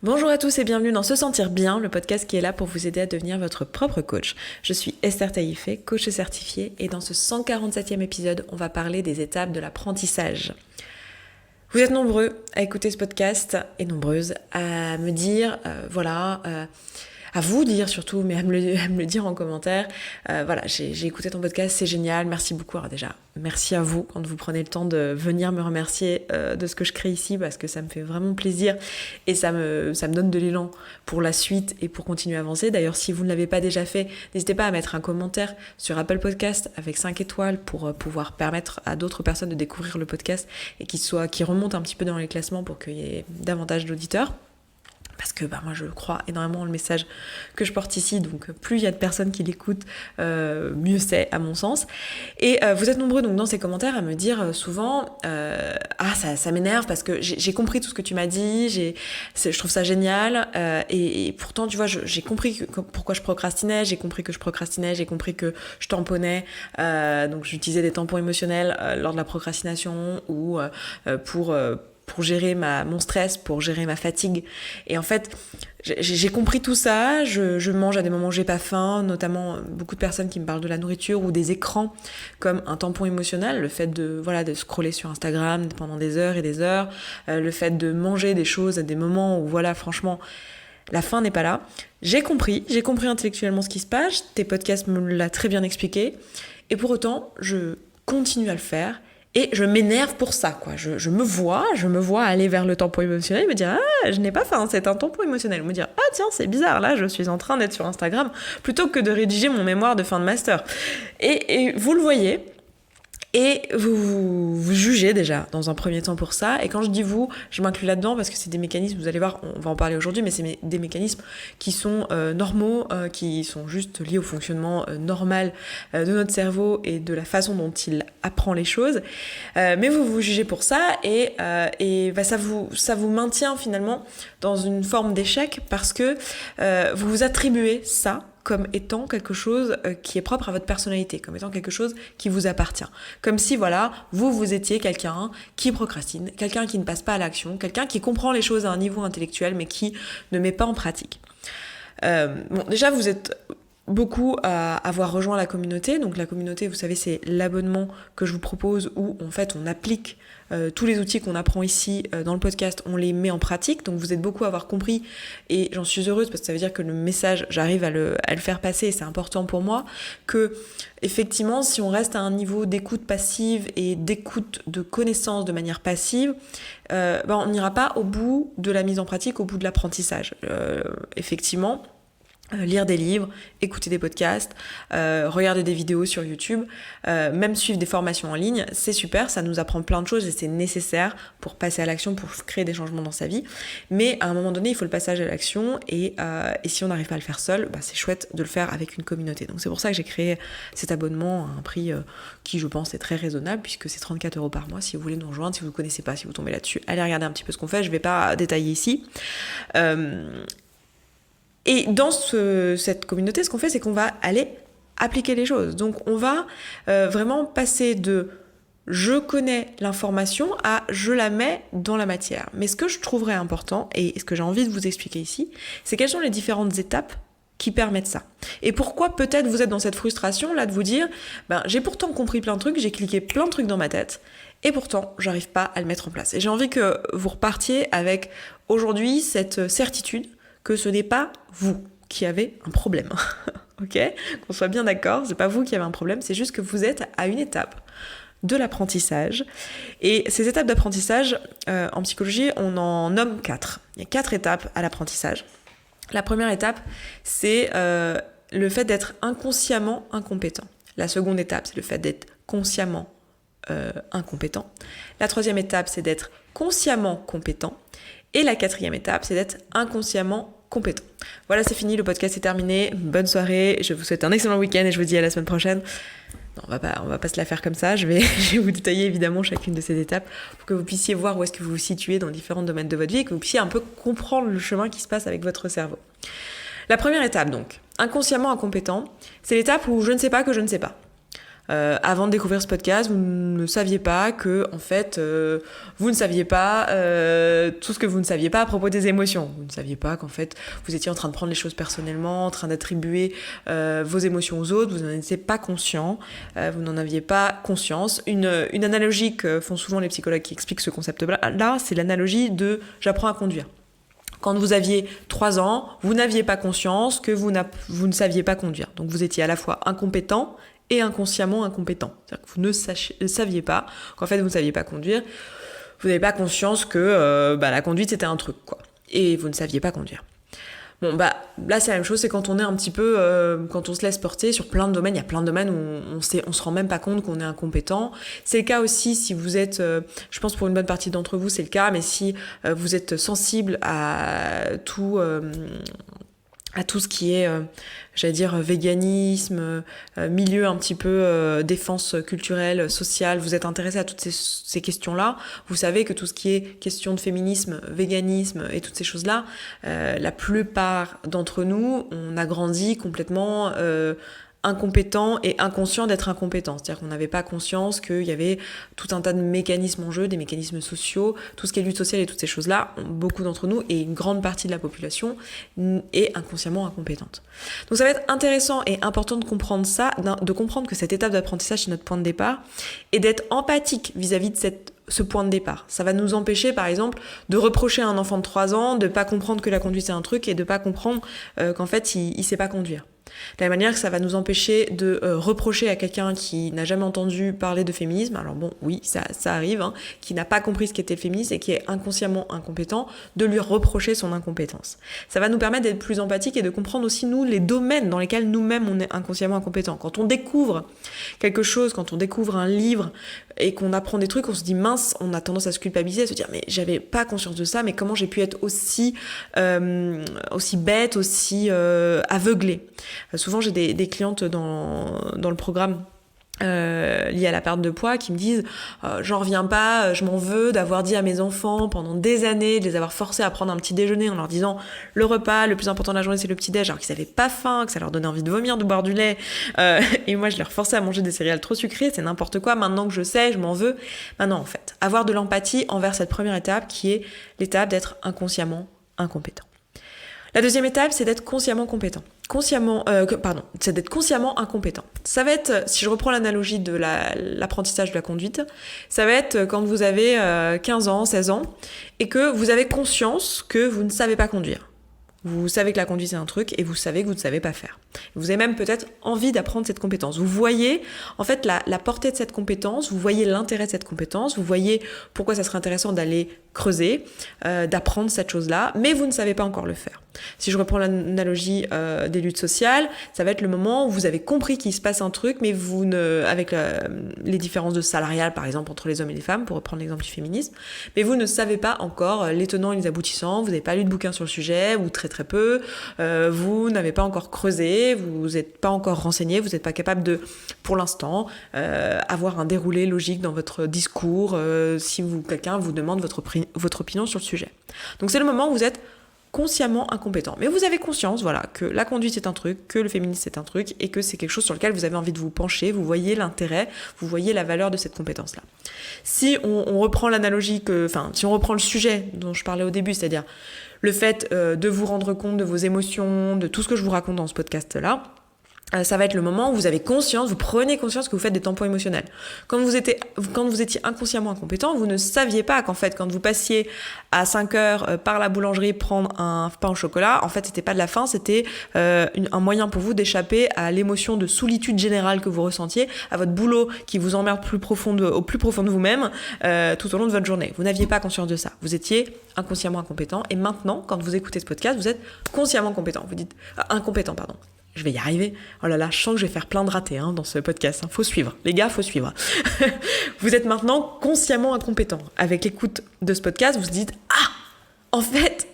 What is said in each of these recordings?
Bonjour à tous et bienvenue dans Se Sentir Bien, le podcast qui est là pour vous aider à devenir votre propre coach. Je suis Esther Taïfé, coach certifiée, et dans ce 147e épisode, on va parler des étapes de l'apprentissage. Vous êtes nombreux à écouter ce podcast et nombreuses à me dire, à vous dire surtout, mais à me le dire en commentaire. J'ai écouté ton podcast, c'est génial, merci beaucoup. Alors déjà, merci à vous quand vous prenez le temps de venir me remercier de ce que je crée ici, parce que ça me fait vraiment plaisir et ça me donne de l'élan pour la suite et pour continuer à avancer. D'ailleurs, si vous ne l'avez pas déjà fait, n'hésitez pas à mettre un commentaire sur Apple Podcast avec 5 étoiles pour pouvoir permettre à d'autres personnes de découvrir le podcast et qu'il remonte un petit peu dans les classements pour qu'il y ait davantage d'auditeurs. Parce que moi je crois énormément dans le message que je porte ici, donc plus il y a de personnes qui l'écoutent, mieux c'est à mon sens. Et vous êtes nombreux donc dans ces commentaires à me dire souvent ça m'énerve parce que j'ai compris tout ce que tu m'as dit, je trouve ça génial, et pourtant tu vois j'ai compris pourquoi je procrastinais, j'ai compris que je tamponnais, donc j'utilisais des tampons émotionnels lors de la procrastination ou pour gérer mon stress, pour gérer ma fatigue. Et en fait, j'ai compris tout ça, je mange à des moments où j'ai pas faim, notamment beaucoup de personnes qui me parlent de la nourriture ou des écrans comme un tampon émotionnel, le fait de scroller sur Instagram pendant des heures et des heures, le fait de manger des choses à des moments où franchement, la faim n'est pas là. J'ai compris intellectuellement ce qui se passe, tes podcasts me l'ont très bien expliqué, et pour autant, je continue à le faire. Et je m'énerve pour ça, quoi. Je me vois aller vers le tampon émotionnel et me dire « Ah, je n'ai pas faim, c'est un tampon émotionnel ». Me dire « Ah tiens, c'est bizarre, là, je suis en train d'être sur Instagram plutôt que de rédiger mon mémoire de fin de master ». Et vous le voyez, et vous jugez déjà dans un premier temps pour ça. Et quand je dis vous, je m'inclus là-dedans parce que c'est des mécanismes, vous allez voir, on va en parler aujourd'hui, mais c'est des mécanismes qui sont normaux, qui sont juste liés au fonctionnement normal de notre cerveau et de la façon dont il apprend les choses. Mais vous jugez pour ça et ça vous maintient finalement dans une forme d'échec parce que vous vous attribuez ça comme étant quelque chose qui est propre à votre personnalité, comme étant quelque chose qui vous appartient. Comme si, vous étiez quelqu'un qui procrastine, quelqu'un qui ne passe pas à l'action, quelqu'un qui comprend les choses à un niveau intellectuel, mais qui ne met pas en pratique. Déjà, vous êtes beaucoup à avoir rejoint la communauté. Donc la communauté, vous savez, c'est l'abonnement que je vous propose où en fait on applique tous les outils qu'on apprend ici dans le podcast, on les met en pratique. Donc vous êtes beaucoup à avoir compris et j'en suis heureuse parce que ça veut dire que le message, j'arrive à le faire passer et c'est important pour moi que effectivement si on reste à un niveau d'écoute passive et d'écoute de connaissance de manière passive, on n'ira pas au bout de la mise en pratique, au bout de l'apprentissage. Effectivement, lire des livres, écouter des podcasts, regarder des vidéos sur YouTube, même suivre des formations en ligne, c'est super, ça nous apprend plein de choses et c'est nécessaire pour passer à l'action, pour créer des changements dans sa vie. Mais à un moment donné, il faut le passage à l'action et si on n'arrive pas à le faire seul, c'est chouette de le faire avec une communauté. Donc c'est pour ça que j'ai créé cet abonnement à un prix qui, je pense, est très raisonnable puisque c'est 34 € par mois. Si vous voulez nous rejoindre, si vous ne connaissez pas, si vous tombez là-dessus, allez regarder un petit peu ce qu'on fait. Je ne vais pas détailler ici. Et dans cette communauté, ce qu'on fait, c'est qu'on va aller appliquer les choses. Donc on va vraiment passer de « je connais l'information » à « je la mets dans la matière ». Mais ce que je trouverais important, et ce que j'ai envie de vous expliquer ici, c'est quelles sont les différentes étapes qui permettent ça. Et pourquoi peut-être vous êtes dans cette frustration là de vous dire « j'ai pourtant compris plein de trucs, j'ai cliqué plein de trucs dans ma tête, et pourtant j'arrive pas à le mettre en place ». Et j'ai envie que vous repartiez avec aujourd'hui cette certitude que ce n'est pas vous qui avez un problème, ok ? Qu'on soit bien d'accord, c'est pas vous qui avez un problème, c'est juste que vous êtes à une étape de l'apprentissage. Et ces étapes d'apprentissage, en psychologie, on en nomme 4. Il y a 4 étapes à l'apprentissage. La première étape, c'est le fait d'être inconsciemment incompétent. La seconde étape, c'est le fait d'être consciemment incompétent. La troisième étape, c'est d'être consciemment compétent. Et la quatrième étape, c'est d'être inconsciemment compétent. Voilà, c'est fini, le podcast est terminé. Bonne soirée, je vous souhaite un excellent week-end et je vous dis à la semaine prochaine. Non, on va pas se la faire comme ça. Je vais vous détailler évidemment chacune de ces étapes pour que vous puissiez voir où est-ce que vous vous situez dans différents domaines de votre vie et que vous puissiez un peu comprendre le chemin qui se passe avec votre cerveau. La première étape donc, inconsciemment incompétent, c'est l'étape où je ne sais pas que je ne sais pas. Avant de découvrir ce podcast, vous ne saviez pas que, en fait, vous ne saviez pas tout ce que vous ne saviez pas à propos des émotions. Vous ne saviez pas qu'en fait, vous étiez en train de prendre les choses personnellement, en train d'attribuer vos émotions aux autres. Vous n'en étiez pas conscient, vous n'en aviez pas conscience. Une analogie que font souvent les psychologues qui expliquent ce concept-là, c'est l'analogie de « j'apprends à conduire ». Quand vous aviez 3 ans, vous n'aviez pas conscience que vous ne saviez pas conduire. Donc vous étiez à la fois incompétent et inconsciemment incompétent. C'est-à-dire que vous ne saviez pas qu'en fait vous ne saviez pas conduire. Vous n'avez pas conscience que la conduite c'était un truc, quoi. Et vous ne saviez pas conduire. Bon, là c'est la même chose, c'est quand on est un petit peu, quand on se laisse porter sur plein de domaines. Il y a plein de domaines où on se rend même pas compte qu'on est incompétent. C'est le cas aussi si vous êtes, je pense pour une bonne partie d'entre vous c'est le cas, mais si vous êtes sensible à tout ce qui est, véganisme, milieu un petit peu défense culturelle, sociale, vous êtes intéressé à toutes ces questions-là, vous savez que tout ce qui est question de féminisme, véganisme et toutes ces choses-là, la plupart d'entre nous, on a grandi complètement incompétent et inconscient d'être incompétent. C'est-à-dire qu'on n'avait pas conscience qu'il y avait tout un tas de mécanismes en jeu, des mécanismes sociaux, tout ce qui est lutte sociale et toutes ces choses-là, beaucoup d'entre nous et une grande partie de la population est inconsciemment incompétente. Donc ça va être intéressant et important de comprendre ça, de comprendre que cette étape d'apprentissage c'est notre point de départ et d'être empathique vis-à-vis de ce point de départ. Ça va nous empêcher, par exemple, de reprocher à un enfant de 3 ans de pas comprendre que la conduite c'est un truc et de pas comprendre qu'en fait il sait pas conduire. De la même manière que ça va nous empêcher de reprocher à quelqu'un qui n'a jamais entendu parler de féminisme, alors bon, oui, ça arrive, hein, qui n'a pas compris ce qu'était le féminisme et qui est inconsciemment incompétent, de lui reprocher son incompétence. Ça va nous permettre d'être plus empathiques et de comprendre aussi, nous, les domaines dans lesquels nous-mêmes on est inconsciemment incompétent. Quand on découvre quelque chose, quand on découvre un livre et qu'on apprend des trucs, on se dit mince, on a tendance à se culpabiliser, à se dire mais j'avais pas conscience de ça, mais comment j'ai pu être aussi bête, aussi aveuglée. Souvent j'ai des clientes dans le programme liées à la perte de poids qui me disent j'en reviens pas, je m'en veux d'avoir dit à mes enfants pendant des années, de les avoir forcés à prendre un petit déjeuner en leur disant le repas le plus important de la journée c'est le petit déj, alors qu'ils avaient pas faim, que ça leur donnait envie de vomir, de boire du lait, et moi je leur forçais à manger des céréales trop sucrées, c'est n'importe quoi. Maintenant que je sais, je m'en veux. Maintenant en fait, avoir de l'empathie envers cette première étape qui est l'étape d'être inconsciemment incompétent. La deuxième étape, c'est d'être consciemment compétent. C'est d'être consciemment incompétent. Ça va être, si je reprends l'analogie de l'apprentissage de la conduite, ça va être quand vous avez 15 ans, 16 ans, et que vous avez conscience que vous ne savez pas conduire. Vous savez que la conduite c'est un truc et vous savez que vous ne savez pas faire. Vous avez même peut-être envie d'apprendre cette compétence. Vous voyez en fait la portée de cette compétence, vous voyez l'intérêt de cette compétence, vous voyez pourquoi ça serait intéressant d'aller creuser, d'apprendre cette chose-là, mais vous ne savez pas encore le faire. Si je reprends l'analogie des luttes sociales, ça va être le moment où vous avez compris qu'il se passe un truc, mais avec les différences de salariales par exemple entre les hommes et les femmes, pour reprendre l'exemple du féminisme, mais vous ne savez pas encore les tenants et les aboutissants, vous n'avez pas lu de bouquin sur le sujet, ou très peu, vous n'avez pas encore creusé, vous n'êtes pas encore renseigné, vous n'êtes pas capable de, pour l'instant, avoir un déroulé logique dans votre discours si quelqu'un vous demande votre opinion sur le sujet. Donc c'est le moment où vous êtes consciemment incompétent. Mais vous avez conscience, voilà, que la conduite c'est un truc, que le féminisme c'est un truc, et que c'est quelque chose sur lequel vous avez envie de vous pencher, vous voyez l'intérêt, vous voyez la valeur de cette compétence-là. Si on reprend l'analogie si on reprend le sujet dont je parlais au début, c'est-à-dire le fait de vous rendre compte de vos émotions, de tout ce que je vous raconte dans ce podcast-là, ça va être le moment où vous avez conscience, vous prenez conscience que vous faites des tampons émotionnels. Quand vous étiez inconsciemment incompétent, vous ne saviez pas qu'en fait, quand vous passiez à 5 heures par la boulangerie prendre un pain au chocolat, en fait, c'était pas de la faim, c'était un moyen pour vous d'échapper à l'émotion de solitude générale que vous ressentiez, à votre boulot qui vous emmerde au plus profond de vous-même tout au long de votre journée. Vous n'aviez pas conscience de ça. Vous étiez inconsciemment incompétent. Et maintenant, quand vous écoutez ce podcast, vous êtes consciemment compétent. Vous dites incompétent, pardon. Je vais y arriver. Oh là là, je sens que je vais faire plein de ratés dans ce podcast. Faut suivre. Les gars, faut suivre. Vous êtes maintenant consciemment incompétent. Avec l'écoute de ce podcast, vous vous dites « Ah, en fait,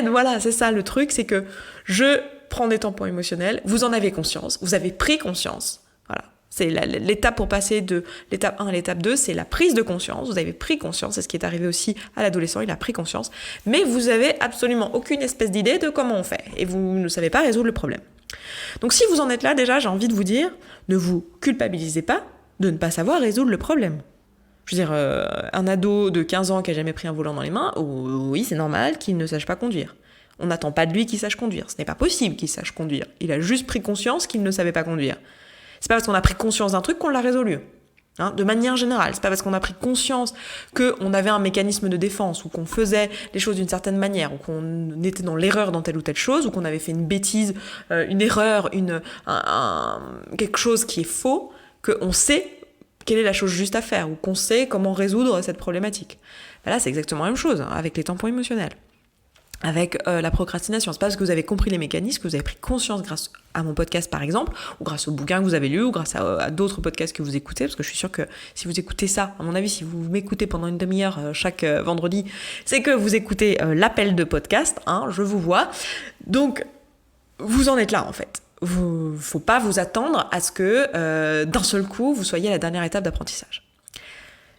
voilà, c'est ça le truc, c'est que je prends des tampons émotionnels. Vous en avez conscience. Vous avez pris conscience. Voilà. C'est l'étape pour passer de l'étape 1 à l'étape 2, c'est la prise de conscience. Vous avez pris conscience, c'est ce qui est arrivé aussi à l'adolescent, il a pris conscience. Mais vous avez absolument aucune espèce d'idée de comment on fait. Et vous ne savez pas résoudre le problème. Donc si vous en êtes là, déjà, j'ai envie de vous dire, ne vous culpabilisez pas de ne pas savoir résoudre le problème. Je veux dire, un ado de 15 ans qui a jamais pris un volant dans les mains, oui, c'est normal qu'il ne sache pas conduire. On n'attend pas de lui qu'il sache conduire. Ce n'est pas possible qu'il sache conduire. Il a juste pris conscience qu'il ne savait pas conduire. C'est pas parce qu'on a pris conscience d'un truc qu'on l'a résolu. De manière générale, c'est pas parce qu'on a pris conscience qu'on avait un mécanisme de défense ou qu'on faisait les choses d'une certaine manière ou qu'on était dans l'erreur dans telle ou telle chose ou qu'on avait fait une bêtise, une erreur, quelque chose qui est faux, qu'on sait quelle est la chose juste à faire ou qu'on sait comment résoudre cette problématique. Là, c'est exactement la même chose avec les tampons émotionnels. Avec la procrastination. C'est pas parce que vous avez compris les mécanismes, que vous avez pris conscience grâce à mon podcast par exemple, ou grâce au bouquin que vous avez lu, ou grâce à d'autres podcasts que vous écoutez, parce que je suis sûre que si vous écoutez ça, à mon avis, si vous m'écoutez pendant une demi-heure chaque vendredi, c'est que vous écoutez l'appel de podcast, je vous vois. Donc, vous en êtes là en fait. Faut pas vous attendre à ce que d'un seul coup, vous soyez à la dernière étape d'apprentissage.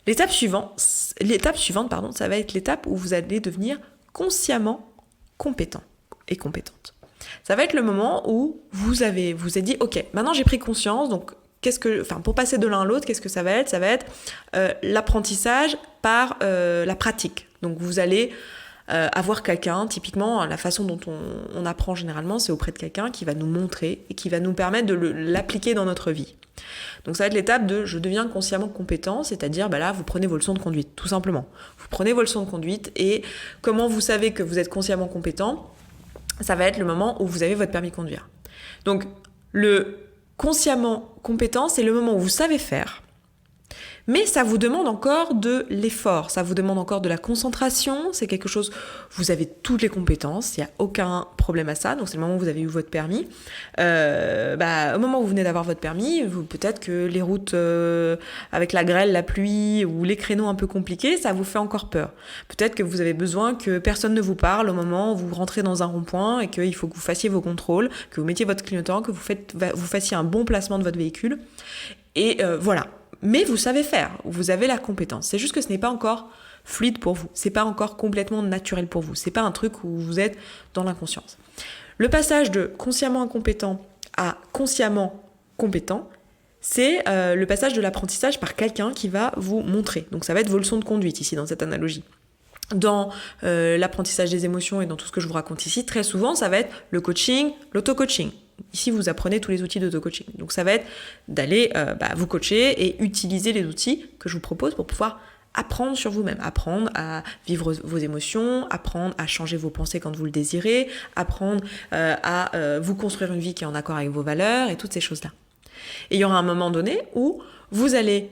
L'étape suivante, ça va être l'étape où vous allez devenir consciemment compétent et compétente. Ça va être le moment où vous êtes dit, ok, maintenant j'ai pris conscience, donc pour passer de l'un à l'autre, qu'est-ce que ça va être ? Ça va être l'apprentissage par la pratique. Donc vous allez avoir quelqu'un, typiquement la façon dont on apprend généralement, c'est auprès de quelqu'un qui va nous montrer et qui va nous permettre de l'appliquer dans notre vie. Donc ça va être l'étape de je deviens consciemment compétent, c'est-à-dire là vous prenez vos leçons de conduite, tout simplement. Vous prenez vos leçons de conduite et comment vous savez que vous êtes consciemment compétent ? Ça va être le moment où vous avez votre permis de conduire. Donc le consciemment compétent, c'est le moment où vous savez faire, mais ça vous demande encore de l'effort, ça vous demande encore de la concentration, c'est quelque chose, vous avez toutes les compétences, il n'y a aucun problème à ça, donc c'est le moment où vous avez eu votre permis. Au moment où vous venez d'avoir votre permis, peut-être que les routes avec la grêle, la pluie ou les créneaux un peu compliqués, ça vous fait encore peur. Peut-être que vous avez besoin que personne ne vous parle au moment où vous rentrez dans un rond-point et qu'il faut que vous fassiez vos contrôles, que vous mettiez votre clignotant, que vous fassiez un bon placement de votre véhicule. Et voilà. Mais vous savez faire, vous avez la compétence. C'est juste que ce n'est pas encore fluide pour vous. C'est pas encore complètement naturel pour vous. C'est pas un truc où vous êtes dans l'inconscience. Le passage de consciemment incompétent à consciemment compétent, c'est le passage de l'apprentissage par quelqu'un qui va vous montrer. Donc ça va être vos leçons de conduite ici dans cette analogie. Dans l'apprentissage des émotions et dans tout ce que je vous raconte ici, très souvent ça va être le coaching, l'auto-coaching. Ici, vous apprenez tous les outils d'auto-coaching. Donc ça va être d'aller vous coacher et utiliser les outils que je vous propose pour pouvoir apprendre sur vous-même, apprendre à vivre vos émotions, apprendre à changer vos pensées quand vous le désirez, apprendre à vous construire une vie qui est en accord avec vos valeurs et toutes ces choses-là. Et il y aura un moment donné où vous allez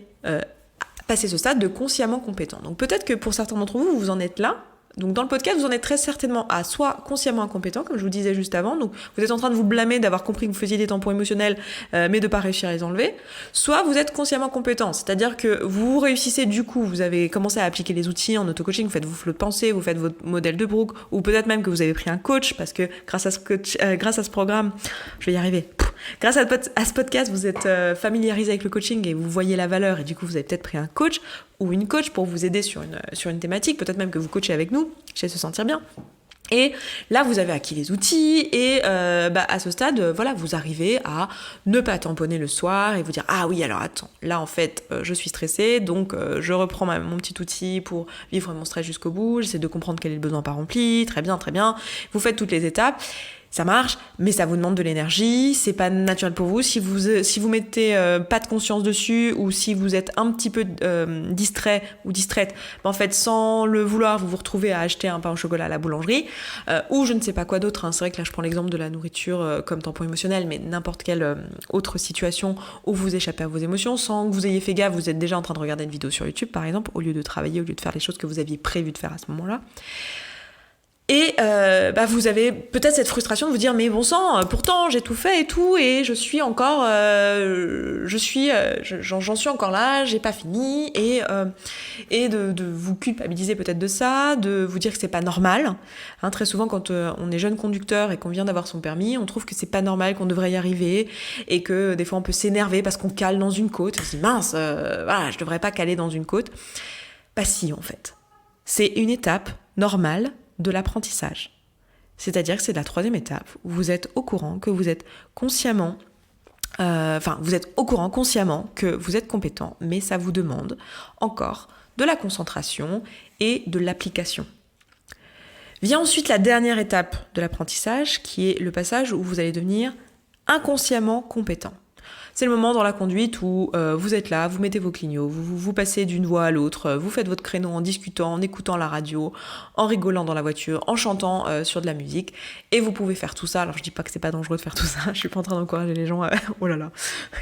passer ce stade de consciemment compétent. Donc peut-être que pour certains d'entre vous, vous en êtes là. Donc dans le podcast, vous en êtes très certainement à soit consciemment incompétent, comme je vous disais juste avant, donc vous êtes en train de vous blâmer d'avoir compris que vous faisiez des tampons émotionnels, mais de pas réussir à les enlever, soit vous êtes consciemment compétent, c'est-à-dire que vous réussissez du coup, vous avez commencé à appliquer les outils en auto-coaching, vous faites vos flots de pensée, vous faites votre modèle de Brooke, ou peut-être même que vous avez pris un coach, parce que grâce à ce programme, je vais y arriver, grâce à ce podcast, vous êtes familiarisé avec le coaching et vous voyez la valeur, et du coup vous avez peut-être pris un coach, ou une coach pour vous aider sur une thématique, peut-être même que vous coachez avec nous, chez Se Sentir Bien. Et là, vous avez acquis les outils et à ce stade, vous arrivez à ne pas tamponner le soir et vous dire « Ah oui, alors attends, là en fait, je suis stressée, donc je reprends mon petit outil pour vivre mon stress jusqu'au bout, j'essaie de comprendre quel est le besoin pas rempli, très bien, très bien. » Vous faites toutes les étapes. Ça marche, mais ça vous demande de l'énergie, c'est pas naturel pour vous. Si vous mettez pas de conscience dessus ou si vous êtes un petit peu distrait ou distraite, en fait, sans le vouloir, vous vous retrouvez à acheter un pain au chocolat à la boulangerie ou je ne sais pas quoi d'autre. C'est vrai que là, je prends l'exemple de la nourriture comme tampon émotionnel, mais n'importe quelle autre situation où vous échappez à vos émotions sans que vous ayez fait gaffe, vous êtes déjà en train de regarder une vidéo sur YouTube, par exemple, au lieu de travailler, au lieu de faire les choses que vous aviez prévu de faire à ce moment-là. Et vous avez peut-être cette frustration de vous dire mais bon sang, pourtant j'ai tout fait et tout et j'en suis encore là, j'ai pas fini et de vous culpabiliser peut-être de ça, de vous dire que c'est pas normal. Très souvent quand on est jeune conducteur et qu'on vient d'avoir son permis, on trouve que c'est pas normal, qu'on devrait y arriver et que des fois on peut s'énerver parce qu'on cale dans une côte. On se dit mince, je devrais pas caler dans une côte. Si en fait, c'est une étape normale de l'apprentissage. C'est-à-dire que c'est la 3e étape où vous êtes au courant que vous êtes consciemment vous êtes au courant consciemment que vous êtes compétent, mais ça vous demande encore de la concentration et de l'application. Vient ensuite la dernière étape de l'apprentissage, qui est le passage où vous allez devenir inconsciemment compétent. C'est le moment dans la conduite où vous êtes là, vous mettez vos clignots, vous passez d'une voie à l'autre, vous faites votre créneau en discutant, en écoutant la radio, en rigolant dans la voiture, en chantant sur de la musique. Et vous pouvez faire tout ça. Alors je dis pas que c'est pas dangereux de faire tout ça, je suis pas en train d'encourager les gens à... Oh là là,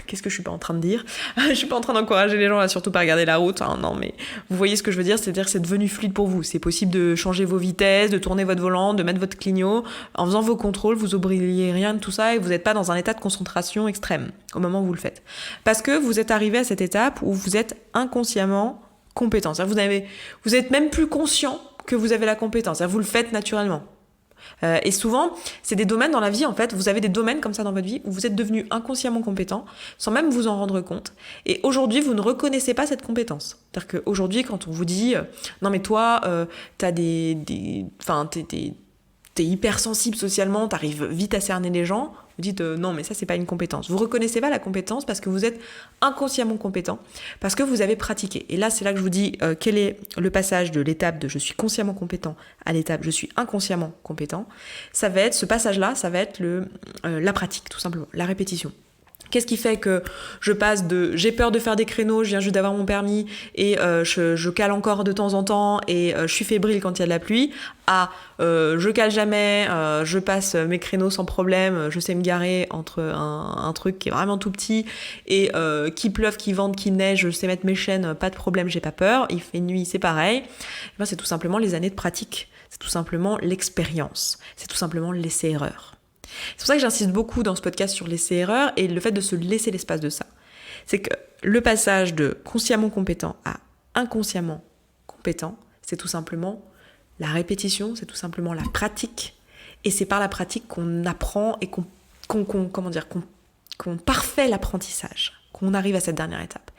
qu'est-ce que je suis pas en train de dire? Je suis pas en train d'encourager les gens à surtout pas regarder la route. Hein, non mais vous voyez ce que je veux dire, c'est-à-dire que c'est devenu fluide pour vous. C'est possible de changer vos vitesses, de tourner votre volant, de mettre votre clignot. En faisant vos contrôles, vous oubliez rien de tout ça et vous n'êtes pas dans un état de concentration extrême au moment où vous le faites. Parce que vous êtes arrivé à cette étape où vous êtes inconsciemment compétent. C'est-à-dire vous êtes même plus conscient que vous avez la compétence. C'est-à-dire vous le faites naturellement. Et souvent, c'est des domaines dans la vie, en fait, vous avez des domaines comme ça dans votre vie où vous êtes devenu inconsciemment compétent sans même vous en rendre compte. Et aujourd'hui, vous ne reconnaissez pas cette compétence. C'est-à-dire qu'aujourd'hui, quand on vous dit « Non mais toi, t'es hypersensible socialement, t'arrives vite à cerner les gens », vous dites non mais ça c'est pas une compétence. Vous reconnaissez pas la compétence parce que vous êtes inconsciemment compétent, parce que vous avez pratiqué. Et là c'est là que je vous dis quel est le passage de l'étape de je suis consciemment compétent à l'étape je suis inconsciemment compétent. Ça va être ce passage-là, ça va être la pratique tout simplement, la répétition. Qu'est-ce qui fait que je passe de j'ai peur de faire des créneaux, je viens juste d'avoir mon permis et je cale encore de temps en temps et je suis fébrile quand il y a de la pluie, à je cale jamais, je passe mes créneaux sans problème, je sais me garer entre un truc qui est vraiment tout petit et qu'il pleuve, qu'il vente, qu'il neige, je sais mettre mes chaînes, pas de problème, j'ai pas peur, il fait nuit, c'est pareil. Et ben, c'est tout simplement les années de pratique, c'est tout simplement l'expérience, c'est tout simplement l'essai-erreur. C'est pour ça que j'insiste beaucoup dans ce podcast sur l'essai-erreur et le fait de se laisser l'espace de ça. C'est que le passage de consciemment compétent à inconsciemment compétent, c'est tout simplement la répétition, c'est tout simplement la pratique. Et c'est par la pratique qu'on apprend et qu'on parfait l'apprentissage, qu'on arrive à cette dernière étape.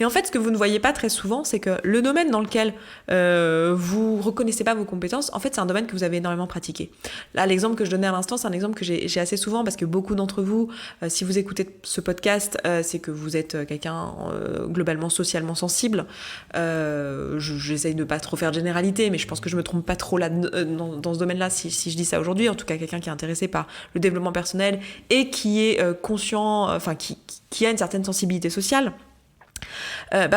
Et en fait, ce que vous ne voyez pas très souvent, c'est que le domaine dans lequel vous reconnaissez pas vos compétences, en fait, c'est un domaine que vous avez énormément pratiqué. Là, l'exemple que je donnais à l'instant, c'est un exemple que j'ai assez souvent parce que beaucoup d'entre vous, si vous écoutez ce podcast, c'est que vous êtes quelqu'un globalement socialement sensible. J'essaye de pas trop faire de généralité, mais je pense que je me trompe pas trop là dans ce domaine-là si je dis ça aujourd'hui. En tout cas, quelqu'un qui est intéressé par le développement personnel et qui est conscient, qui a une certaine sensibilité sociale.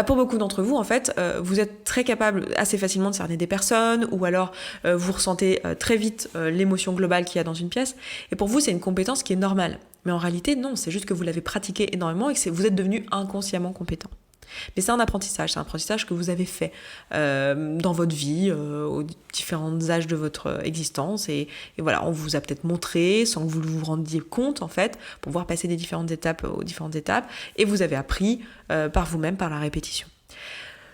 Pour beaucoup d'entre vous, en fait, vous êtes très capable assez facilement de cerner des personnes ou alors vous ressentez très vite l'émotion globale qu'il y a dans une pièce. Et pour vous, c'est une compétence qui est normale. Mais en réalité, non, c'est juste que vous l'avez pratiqué énormément et que vous êtes devenu inconsciemment compétent. Mais c'est un apprentissage que vous avez fait dans votre vie, aux différents âges de votre existence. Et voilà, on vous a peut-être montré, sans que vous vous rendiez compte, en fait, pour pouvoir passer des différentes étapes aux différentes étapes. Et vous avez appris par vous-même, par la répétition.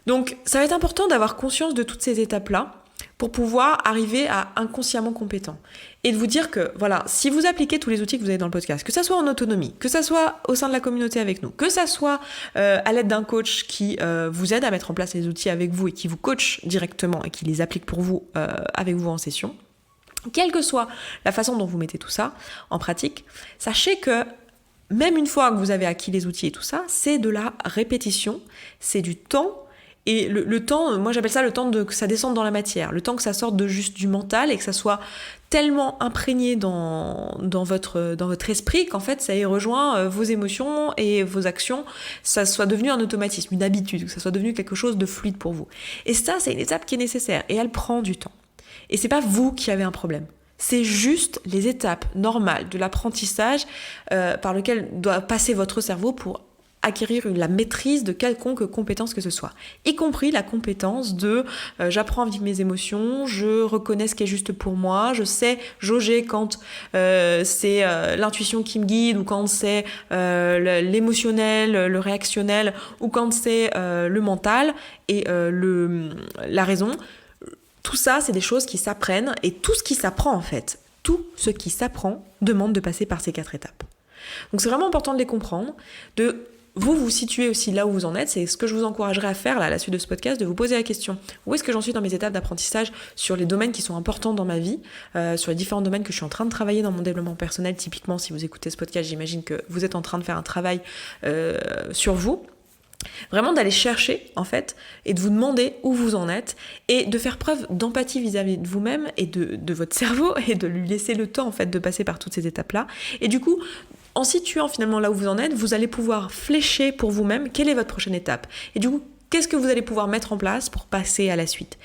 Donc, ça va être important d'avoir conscience de toutes ces étapes-là pour pouvoir arriver à inconsciemment compétent. Et de vous dire que, voilà, si vous appliquez tous les outils que vous avez dans le podcast, que ça soit en autonomie, que ça soit au sein de la communauté avec nous, que ça soit à l'aide d'un coach qui vous aide à mettre en place les outils avec vous et qui vous coach directement et qui les applique pour vous avec vous en session, quelle que soit la façon dont vous mettez tout ça en pratique, sachez que même une fois que vous avez acquis les outils et tout ça, c'est de la répétition, c'est du temps. Et le temps, moi j'appelle ça le temps que ça descende dans la matière, le temps que ça sorte de juste du mental et que ça soit tellement imprégné dans votre esprit qu'en fait ça y rejoint vos émotions et vos actions, ça soit devenu un automatisme, une habitude, que ça soit devenu quelque chose de fluide pour vous. Et ça, c'est une étape qui est nécessaire et elle prend du temps. Et c'est pas vous qui avez un problème. C'est juste les étapes normales de l'apprentissage par lequel doit passer votre cerveau pour acquérir la maîtrise de quelconque compétence que ce soit, y compris la compétence de j'apprends à vivre mes émotions, je reconnais ce qui est juste pour moi, je sais jauger quand c'est l'intuition qui me guide ou quand c'est l'émotionnel, le réactionnel ou quand c'est le mental et la raison. Tout ça, c'est des choses qui s'apprennent et tout ce qui s'apprend en fait, tout ce qui s'apprend demande de passer par ces 4 étapes. Donc c'est vraiment important de les comprendre, de vous vous situez aussi là où vous en êtes, c'est ce que je vous encouragerais à faire là, à la suite de ce podcast, de vous poser la question, où est-ce que j'en suis dans mes étapes d'apprentissage sur les domaines qui sont importants dans ma vie, sur les différents domaines que je suis en train de travailler dans mon développement personnel. Typiquement, si vous écoutez ce podcast, j'imagine que vous êtes en train de faire un travail sur vous. Vraiment d'aller chercher en fait et de vous demander où vous en êtes et de faire preuve d'empathie vis-à-vis de vous-même et de votre cerveau et de lui laisser le temps en fait de passer par toutes ces étapes-là. Et du coup, en situant finalement là où vous en êtes, vous allez pouvoir flécher pour vous-même quelle est votre prochaine étape. Et du coup, qu'est-ce que vous allez pouvoir mettre en place pour passer à la suite ?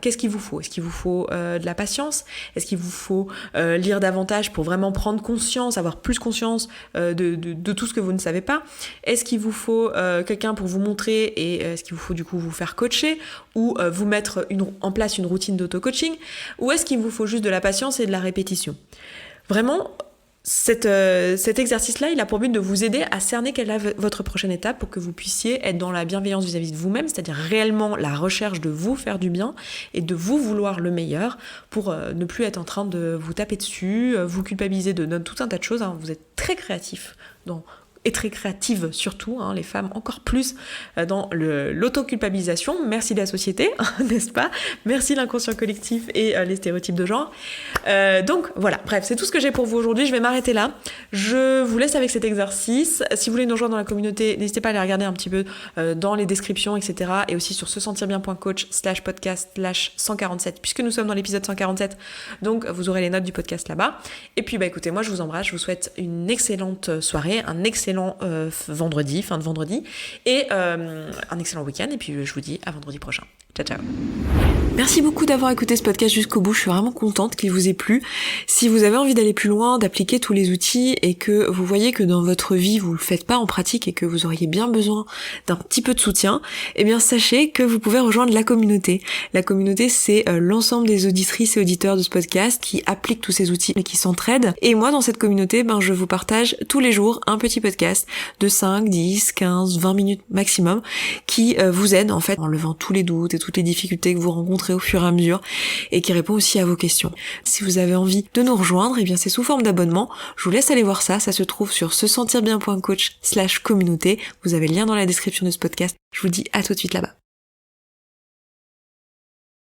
Qu'est-ce qu'il vous faut ? Est-ce qu'il vous faut de la patience ? Est-ce qu'il vous faut lire davantage pour vraiment prendre conscience, avoir plus conscience de tout ce que vous ne savez pas ? Est-ce qu'il vous faut quelqu'un pour vous montrer et est-ce qu'il vous faut du coup vous faire coacher ou vous mettre en place une routine d'auto-coaching ? Ou est-ce qu'il vous faut juste de la patience et de la répétition ? Vraiment, cet exercice-là, il a pour but de vous aider à cerner quelle est votre prochaine étape pour que vous puissiez être dans la bienveillance vis-à-vis de vous-même, c'est-à-dire réellement la recherche de vous faire du bien et de vous vouloir le meilleur pour ne plus être en train de vous taper dessus, vous culpabiliser de tout un tas de choses. Hein. Vous êtes très créatif et très créative surtout, les femmes encore plus dans l'autoculpabilisation. Merci la société, n'est-ce pas ? Merci l'inconscient collectif et les stéréotypes de genre. Donc voilà, bref, c'est tout ce que j'ai pour vous aujourd'hui. Je vais m'arrêter là. Je vous laisse avec cet exercice. Si vous voulez nous rejoindre dans la communauté, n'hésitez pas à aller regarder un petit peu dans les descriptions, etc. Et aussi sur sesentirbien.coach/podcast/147, puisque nous sommes dans l'épisode 147. Donc vous aurez les notes du podcast là-bas. Et puis écoutez, moi je vous embrasse, je vous souhaite une excellente soirée, un excellent vendredi, fin de vendredi, et un excellent week-end, et puis je vous dis à vendredi prochain. Ciao, ciao. Merci beaucoup d'avoir écouté ce podcast jusqu'au bout, je suis vraiment contente qu'il vous ait plu. Si vous avez envie d'aller plus loin, d'appliquer tous les outils et que vous voyez que dans votre vie vous le faites pas en pratique et que vous auriez bien besoin d'un petit peu de soutien, eh bien sachez que vous pouvez rejoindre la communauté. La communauté, c'est l'ensemble des auditrices et auditeurs de ce podcast qui appliquent tous ces outils et qui s'entraident. Et moi dans cette communauté, je vous partage tous les jours un petit podcast de 5, 10, 15, 20 minutes maximum qui vous aide en fait en levant tous les doutes et toutes les difficultés que vous rencontrez au fur et à mesure et qui répond aussi à vos questions. Si vous avez envie de nous rejoindre, eh bien c'est sous forme d'abonnement. Je vous laisse aller voir ça se trouve sur sesentirbien.coach/communauté. Vous avez le lien dans la description de ce podcast. Je vous dis à tout de suite là-bas.